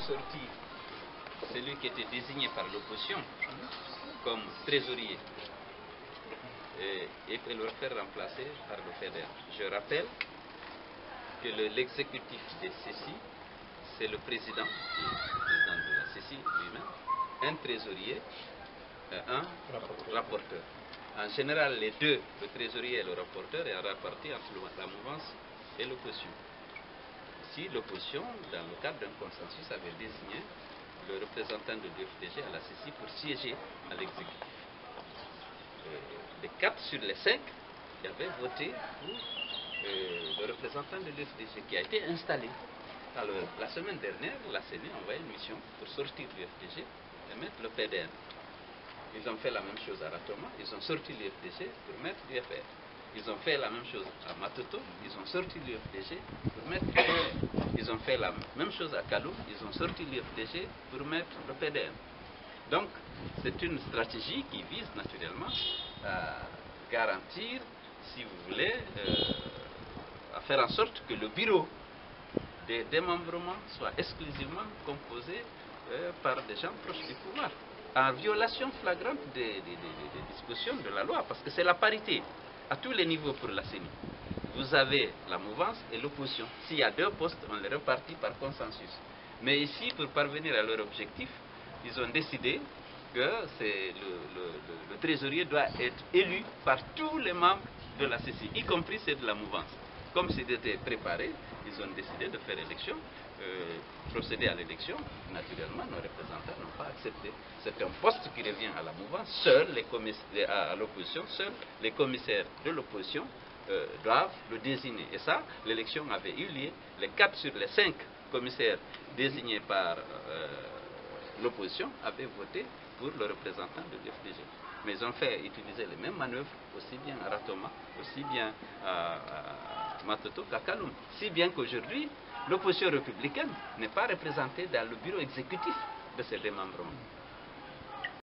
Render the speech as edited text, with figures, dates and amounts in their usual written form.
sorti celui qui était désigné par l'opposition comme trésorier et peut le faire remplacer par le FEDER. Je rappelle que l'exécutif des CECI, c'est le président de la CECI lui-même, un trésorier, un rapporteur. En général, les deux, le trésorier et le rapporteur, est réparti entre la mouvance et l'opposition. Si l'opposition, dans le cadre d'un consensus, avait désigné le représentant de l'UFDG à la CECI pour siéger à l'exécutif. Les 4 sur les 5 qui avaient voté pour le représentant de l'UFDG qui a été installé. Alors, la semaine dernière, la CENI a envoyé une mission pour sortir l'UFDG et mettre le PDN. Ils ont fait la même chose à Ratoma, ils ont sorti l'UFDG pour mettre l'UFR. Ils ont fait la même chose à Matoto, ils ont sorti l'UFDG pour mettre l'UFR. Ils ont fait la même chose à Kaloum, ils ont sorti l'UFDG pour mettre le PDM. Donc, c'est une stratégie qui vise naturellement à garantir, si vous voulez, à faire en sorte que le bureau des démembrements soit exclusivement composé par des gens proches du pouvoir, en violation flagrante des dispositions de la loi, parce que c'est la parité à tous les niveaux pour la CENI. Vous avez la mouvance et l'opposition. S'il y a 2 postes, on les répartit par consensus. Mais ici, pour parvenir à leur objectif, ils ont décidé que le trésorier doit être élu par tous les membres de la CECI, y compris ceux de la mouvance. Comme c'était préparé, ils ont décidé de faire élection, procéder à l'élection. Naturellement, nos représentants n'ont pas accepté. C'est un poste qui revient à la mouvance. À l'opposition, seuls les commissaires de l'opposition doivent le désigner. Et ça, l'élection avait eu lieu. Les 4 sur les 5 commissaires désignés par l'opposition avaient voté pour le représentant de l'UFDG. Mais ils ont fait utiliser les mêmes manœuvres, aussi bien à Ratoma, aussi bien à Matoto qu'à Kaloum. Si bien qu'aujourd'hui, l'opposition républicaine n'est pas représentée dans le bureau exécutif de ces démembrements.